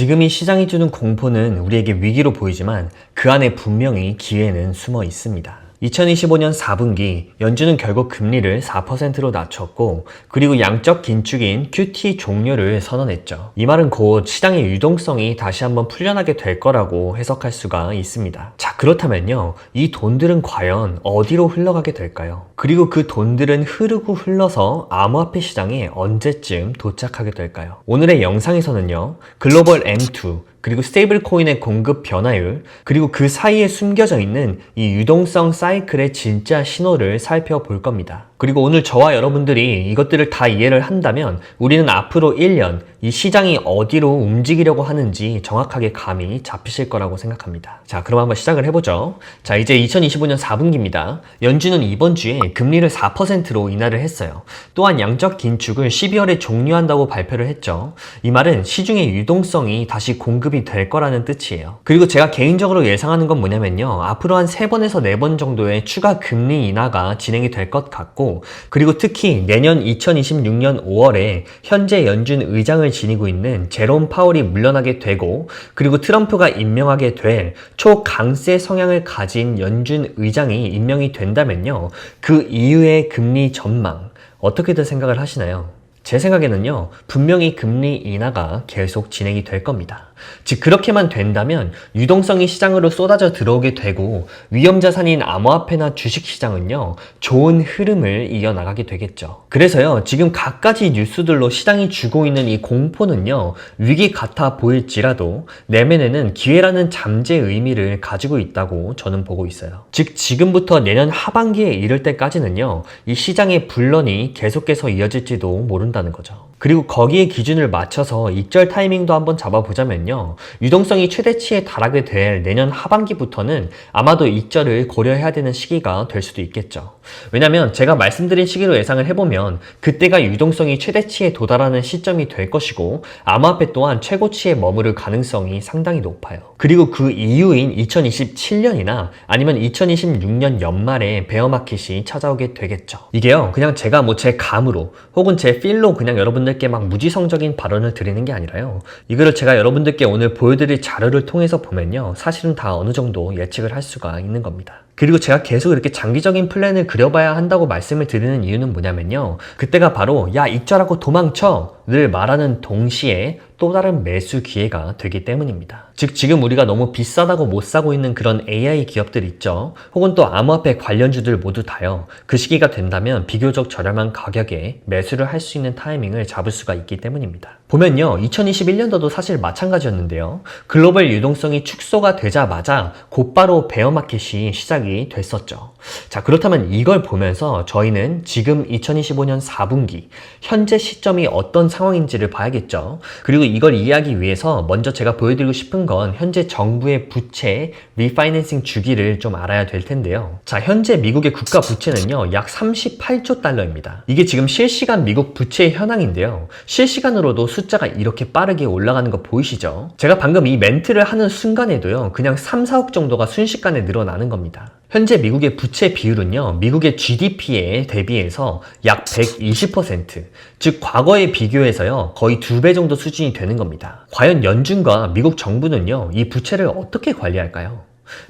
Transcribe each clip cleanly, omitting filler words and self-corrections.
지금 이 시장이 주는 공포는 우리에게 위기로 보이지만 그 안에 분명히 기회는 숨어 있습니다. 2025년 4분기 연준은 결국 금리를 4%로 낮췄고 그리고 양적 긴축인 QT 종료를 선언했죠. 이 말은 곧 시장의 유동성이 다시 한번 풀려나게 될 거라고 해석할 수가 있습니다. 자, 그렇다면요. 이 돈들은 과연 어디로 흘러가게 될까요? 그리고 그 돈들은 흐르고 흘러서 암호화폐 시장에 언제쯤 도착하게 될까요? 오늘의 영상에서는요. 글로벌 M2 그리고 스테이블 코인의 공급 변화율, 그리고 그 사이에 숨겨져 있는 이 유동성 사이클의 진짜 신호를 살펴볼 겁니다. 그리고 오늘 저와 여러분들이 이것들을 다 이해를 한다면 우리는 앞으로 1년 이 시장이 어디로 움직이려고 하는지 정확하게 감이 잡히실 거라고 생각합니다. 자, 그럼 한번 시작을 해보죠. 자, 이제 2025년 4분기입니다. 연준은 이번 주에 금리를 4%로 인하를 했어요. 또한 양적 긴축을 12월에 종료한다고 발표를 했죠. 이 말은 시중의 유동성이 다시 공급이 될 거라는 뜻이에요. 그리고 제가 개인적으로 예상하는 건 뭐냐면요. 앞으로 한 3번에서 4번 정도의 추가 금리 인하가 진행이 될 것 같고, 그리고 특히 내년 2026년 5월에 현재 연준 의장을 지니고 있는 제롬 파월이 물러나게 되고, 그리고 트럼프가 임명하게 될 초강세 성향을 가진 연준 의장이 임명이 된다면요. 그 이후의 금리 전망 어떻게들 생각을 하시나요? 제 생각에는요, 분명히 금리 인하가 계속 진행이 될 겁니다. 즉, 그렇게만 된다면 유동성이 시장으로 쏟아져 들어오게 되고 위험자산인 암호화폐나 주식시장은요, 좋은 흐름을 이어나가게 되겠죠. 그래서요, 지금 갖가지 뉴스들로 시장이 주고 있는 이 공포는요, 위기 같아 보일지라도 내면에는 기회라는 잠재의 의미를 가지고 있다고 저는 보고 있어요. 즉, 지금부터 내년 하반기에 이를 때까지는요, 이 시장의 분란이 계속해서 이어질지도 모른다는 거죠. 그리고 거기에 기준을 맞춰서 입절 타이밍도 한번 잡아보자면요. 유동성이 최대치에 달하게 될 내년 하반기부터는 아마도 입절을 고려해야 되는 시기가 될 수도 있겠죠. 왜냐면 제가 말씀드린 시기로 예상을 해보면 그때가 유동성이 최대치에 도달하는 시점이 될 것이고 암호화폐 또한 최고치에 머무를 가능성이 상당히 높아요. 그리고 그 이후인 2027년이나 아니면 2026년 연말에 베어마켓이 찾아오게 되겠죠. 이게요, 그냥 제가 제 감으로 혹은 제 필로 그냥 여러분들께 막 무지성적인 발언을 드리는 게 아니라요. 이거를 제가 여러분들께 오늘 보여드릴 자료를 통해서 보면요. 사실은 다 어느 정도 예측을 할 수가 있는 겁니다. 그리고 제가 계속 이렇게 장기적인 플랜을 그려봐야 한다고 말씀을 드리는 이유는 뭐냐면요. 그때가 바로 야, 입절하고 도망쳐! 를 말하는 동시에 또 다른 매수 기회가 되기 때문입니다. 즉, 지금 우리가 너무 비싸다고 못 사고 있는 그런 AI 기업들 있죠. 혹은 또 암호화폐 관련주들 모두 다요. 그 시기가 된다면 비교적 저렴한 가격에 매수를 할 수 있는 타이밍을 잡을 수가 있기 때문입니다. 보면요. 2021년도도 사실 마찬가지였는데요. 글로벌 유동성이 축소가 되자마자 곧바로 베어마켓이 시작이 됐었죠. 자, 그렇다면 이걸 보면서 저희는 지금 2025년 4분기 현재 시점이 어떤 상황인지를 봐야겠죠. 그리고 이걸 이해하기 위해서 먼저 제가 보여드리고 싶은 건 현재 정부의 부채 리파이낸싱 주기를 좀 알아야 될 텐데요. 자, 현재 미국의 국가 부채는요, 약 38조 달러입니다. 이게 지금 실시간 미국 부채의 현황인데요. 실시간으로도 숫자가 이렇게 빠르게 올라가는 거 보이시죠? 제가 방금 이 멘트를 하는 순간에도요, 그냥 3, 4억 정도가 순식간에 늘어나는 겁니다. 현재 미국의 부채 비율은요, 미국의 GDP에 대비해서 약 120%, 즉 과거에 비교해서요, 거의 2배 정도 수준이 되는 겁니다. 과연 연준과 미국 정부는요, 이 부채를 어떻게 관리할까요?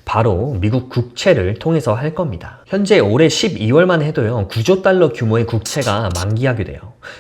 바로 미국 국채를 통해서 할 겁니다. 현재 올해 12월만 해도요, 9조 달러 규모의 국채가 만기하게 돼요.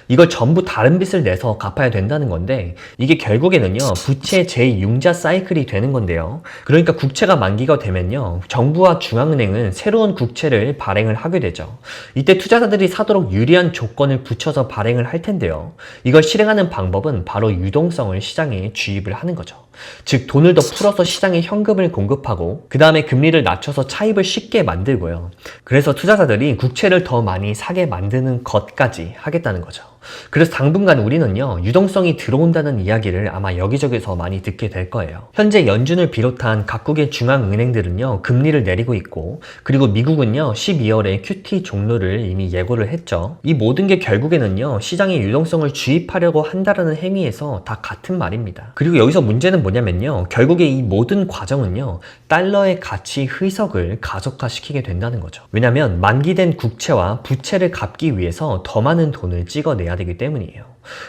이걸 전부 다른 빚을 내서 갚아야 된다는 건데, 이게 결국에는요, 부채 제6자 사이클이 되는 건데요. 그러니까 국채가 만기가 되면요, 정부와 중앙은행은 새로운 국채를 발행을 하게 되죠. 이때 투자자들이 사도록 유리한 조건을 붙여서 발행을 할 텐데요. 이걸 실행하는 방법은 바로 유동성을 시장에 주입을 하는 거죠. 즉, 돈을 더 풀어서 시장에 현금을 공급하고 그 다음에 금리를 낮춰서 차입을 쉽게 만들고요. 그래서 투자자들이 국채를 더 많이 사게 만드는 것까지 하겠다는 거죠. 그래서 당분간 우리는요, 유동성이 들어온다는 이야기를 아마 여기저기서 많이 듣게 될 거예요. 현재 연준을 비롯한 각국의 중앙은행들은요, 금리를 내리고 있고, 그리고 미국은요, 12월에 QT 종료를 이미 예고를 했죠. 이 모든 게 결국에는요, 시장에 유동성을 주입하려고 한다라는 행위에서 다 같은 말입니다. 그리고 여기서 문제는 뭐냐면요, 결국에 이 모든 과정은요, 달러의 가치 희석을 가속화시키게 된다는 거죠. 왜냐면 만기된 국채와 부채를 갚기 위해서 더 많은 돈을 찍어내야 되기 때문이에요.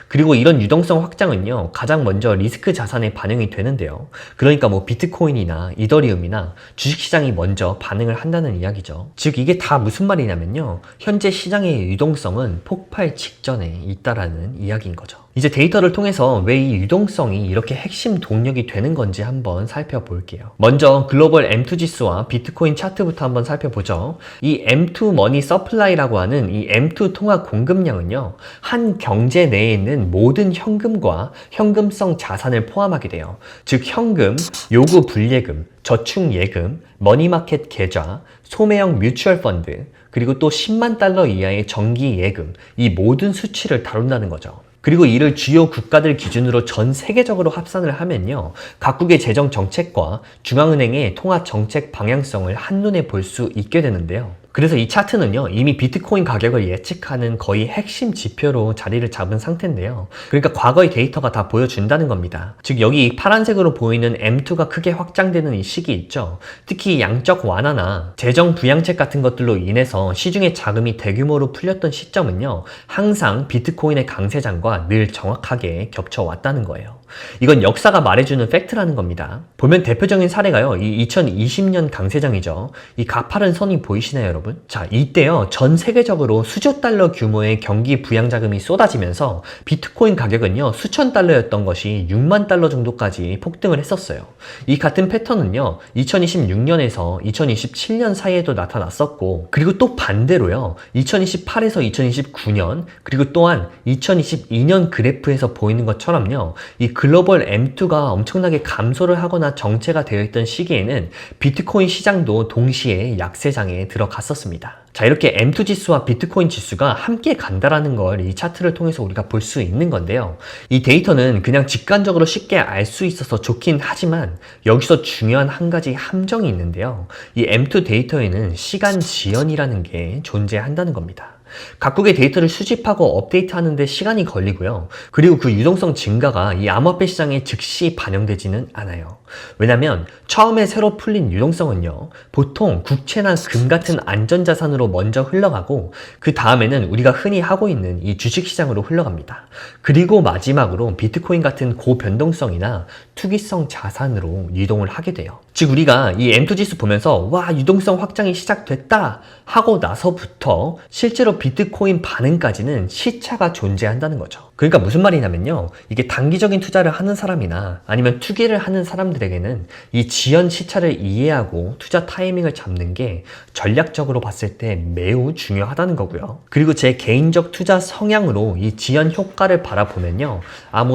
그리고 이런 유동성 확장은요, 가장 먼저 리스크 자산에 반영이 되는데요. 그러니까 뭐 비트코인이나 이더리움이나 주식시장이 먼저 반응을 한다는 이야기죠. 즉 이게 다 무슨 말이냐면요, 현재 시장의 유동성은 폭발 직전에 있다라는 이야기인 거죠. 이제 데이터를 통해서 왜 이 유동성이 이렇게 핵심 동력이 되는 건지 한번 살펴볼게요. 먼저 글로벌 M2 지수와 비트코인 차트부터 한번 살펴보죠. 이 M2 머니 서플라이라고 하는 이 M2 통화 공급량은요, 한 경제 내에 있는 모든 현금과 현금성 자산을 포함하게 돼요. 즉 현금, 요구 불예금, 저축 예금, 머니마켓 계좌, 소매형 뮤추얼 펀드, 그리고 또 10만 달러 이하의 정기 예금, 이 모든 수치를 다룬다는 거죠. 그리고 이를 주요 국가들 기준으로 전 세계적으로 합산을 하면요, 각국의 재정 정책과 중앙은행의 통화 정책 방향성을 한눈에 볼 수 있게 되는데요. 그래서 이 차트는요, 이미 비트코인 가격을 예측하는 거의 핵심 지표로 자리를 잡은 상태인데요. 그러니까 과거의 데이터가 다 보여준다는 겁니다. 즉 여기 파란색으로 보이는 M2가 크게 확장되는 이 시기 있죠. 특히 양적 완화나 재정 부양책 같은 것들로 인해서 시중에 자금이 대규모로 풀렸던 시점은요, 항상 비트코인의 강세장과 늘 정확하게 겹쳐왔다는 거예요. 이건 역사가 말해주는 팩트라는 겁니다. 보면 대표적인 사례가요, 이 2020년 강세장이죠. 이 가파른 선이 보이시나요, 여러분? 자, 이때요, 전 세계적으로 수조 달러 규모의 경기 부양 자금이 쏟아지면서 비트코인 가격은요, 수천 달러였던 것이 6만 달러 정도까지 폭등을 했었어요. 이 같은 패턴은요, 2026년에서 2027년 사이에도 나타났었고, 그리고 또 반대로요, 2028에서 2029년, 그리고 또한 2022년 그래프에서 보이는 것처럼요, 이 글로벌 M2가 엄청나게 감소를 하거나 정체가 되어 있던 시기에는 비트코인 시장도 동시에 약세장에 들어갔었습니다. 자, 이렇게 M2 지수와 비트코인 지수가 함께 간다라는 걸 이 차트를 통해서 우리가 볼 수 있는 건데요. 이 데이터는 그냥 직관적으로 쉽게 알 수 있어서 좋긴 하지만 여기서 중요한 한 가지 함정이 있는데요. 이 M2 데이터에는 시간 지연이라는 게 존재한다는 겁니다. 각국의 데이터를 수집하고 업데이트하는 데 시간이 걸리고요. 그리고 그 유동성 증가가 이 암호화폐 시장에 즉시 반영되지는 않아요. 왜냐면 처음에 새로 풀린 유동성은요, 보통 국채나 금 같은 안전자산으로 먼저 흘러가고 그 다음에는 우리가 흔히 하고 있는 이 주식시장으로 흘러갑니다. 그리고 마지막으로 비트코인 같은 고변동성이나 투기성 자산으로 유동을 하게 돼요. 즉 우리가 이 M2 지수 보면서 와, 유동성 확장이 시작됐다 하고 나서부터 실제로 비트코인 반응까지는 시차가 존재한다는 거죠. 그러니까 무슨 말이냐면요, 이게 단기적인 투자를 하는 사람이나 아니면 투기를 하는 사람들에게는 이 지연 시차를 이해하고 투자 타이밍을 잡는 게 전략적으로 봤을 때 매우 중요하다는 거고요. 그리고 제 개인적 투자 성향으로 이 지연 효과를 바라보면요,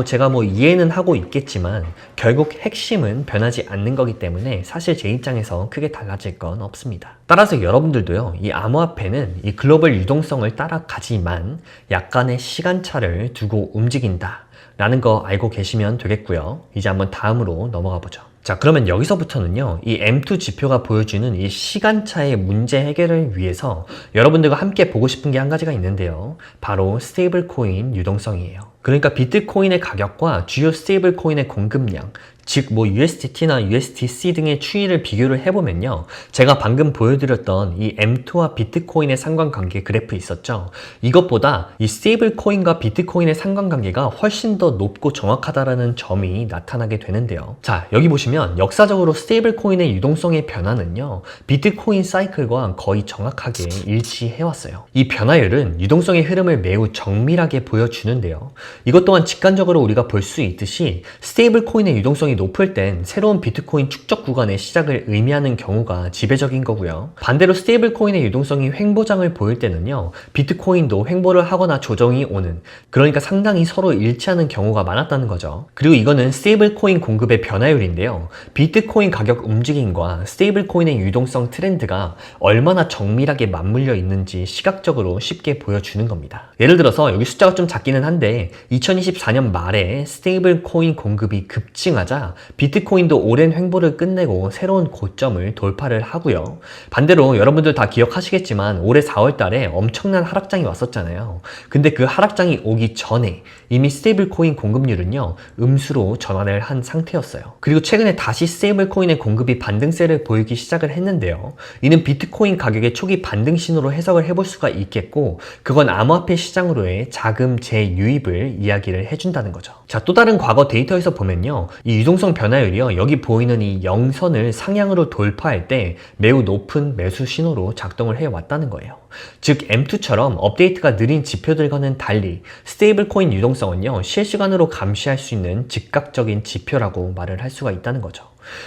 제가 이해는 하고 있겠지만 결국 핵심은 변하지 않는 거기 때문에 사실 제 입장에서 크게 달라질 건 없습니다. 따라서 여러분들도요, 이 암호화폐는 이 글로벌 유동성을 따라가지만 약간의 시간차를 두고 움직인다 라는 거 알고 계시면 되겠고요. 이제 한번 다음으로 넘어가 보죠. 자, 그러면 여기서부터는요, 이 M2 지표가 보여주는 이 시간차의 문제 해결을 위해서 여러분들과 함께 보고 싶은 게 한 가지가 있는데요. 바로 스테이블 코인 유동성이에요. 그러니까 비트코인의 가격과 주요 스테이블 코인의 공급량, 즉 USDT나 USDC 등의 추이를 비교를 해보면요, 제가 방금 보여드렸던 이 M2와 비트코인의 상관관계 그래프 있었죠. 이것보다 이 스테이블 코인과 비트코인의 상관관계가 훨씬 더 높고 정확하다라는 점이 나타나게 되는데요. 자, 여기 보시면 역사적으로 스테이블 코인의 유동성의 변화는요, 비트코인 사이클과 거의 정확하게 일치해왔어요. 이 변화율은 유동성의 흐름을 매우 정밀하게 보여주는데요. 이것 또한 직관적으로 우리가 볼 수 있듯이 스테이블 코인의 유동성이 높을 땐 새로운 비트코인 축적 구간의 시작을 의미하는 경우가 지배적인 거고요. 반대로 스테이블 코인의 유동성이 횡보장을 보일 때는요, 비트코인도 횡보를 하거나 조정이 오는, 그러니까 상당히 서로 일치하는 경우가 많았다는 거죠. 그리고 이거는 스테이블 코인 공급의 변화율인데요, 비트코인 가격 움직임과 스테이블 코인의 유동성 트렌드가 얼마나 정밀하게 맞물려 있는지 시각적으로 쉽게 보여주는 겁니다. 예를 들어서 여기 숫자가 좀 작기는 한데 2024년 말에 스테이블 코인 공급이 급증하자 비트코인도 오랜 횡보를 끝내고 새로운 고점을 돌파를 하고요. 반대로 여러분들 다 기억하시겠지만 올해 4월 달에 엄청난 하락장이 왔었잖아요. 근데 그 하락장이 오기 전에 이미 스테이블 코인 공급률은요, 음수로 전환을 한 상태였어요. 그리고 최근에 최근에 다시 스테이블 코인의 공급이 반등세를 보이기 시작을 했는데요. 이는 비트코인 가격의 초기 반등 신호로 해석을 해볼 수가 있겠고, 그건 암호화폐 시장으로의 자금 재유입을 이야기를 해준다는 거죠. 자, 또 다른 과거 데이터에서 보면요, 이 유동성 변화율이요, 여기 보이는 이 0선을 상향으로 돌파할 때 매우 높은 매수 신호로 작동을 해왔다는 거예요. 즉 M2처럼 업데이트가 느린 지표들과는 달리 스테이블 코인 유동성은요, 실시간으로 감시할 수 있는 즉각적인 지표라고 말을 할 수가 있다는 거죠.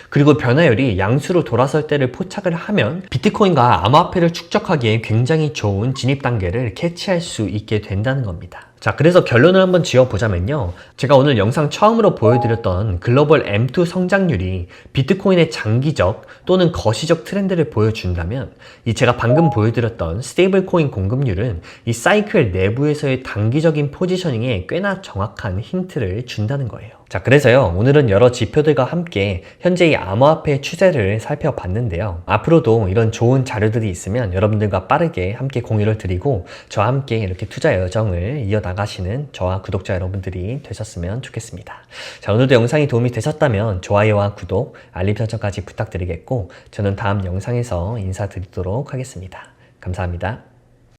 그리고 변화율이 양수로 돌아설 때를 포착을 하면 비트코인과 암호화폐를 축적하기에 굉장히 좋은 진입 단계를 캐치할 수 있게 된다는 겁니다. 자, 그래서 결론을 한번 지어보자면요, 제가 오늘 영상 처음으로 보여드렸던 글로벌 M2 성장률이 비트코인의 장기적 또는 거시적 트렌드를 보여준다면, 이 제가 방금 보여드렸던 스테이블 코인 공급률은 이 사이클 내부에서의 단기적인 포지셔닝에 꽤나 정확한 힌트를 준다는 거예요. 자, 그래서요, 오늘은 여러 지표들과 함께 현재 이 암호화폐 추세를 살펴봤는데요. 앞으로도 이런 좋은 자료들이 있으면 여러분들과 빠르게 함께 공유를 드리고, 저와 함께 이렇게 투자 여정을 이어나가시는 저와 구독자 여러분들이 되셨으면 좋겠습니다. 자, 오늘도 영상이 도움이 되셨다면 좋아요와 구독, 알림 설정까지 부탁드리겠고, 저는 다음 영상에서 인사드리도록 하겠습니다. 감사합니다.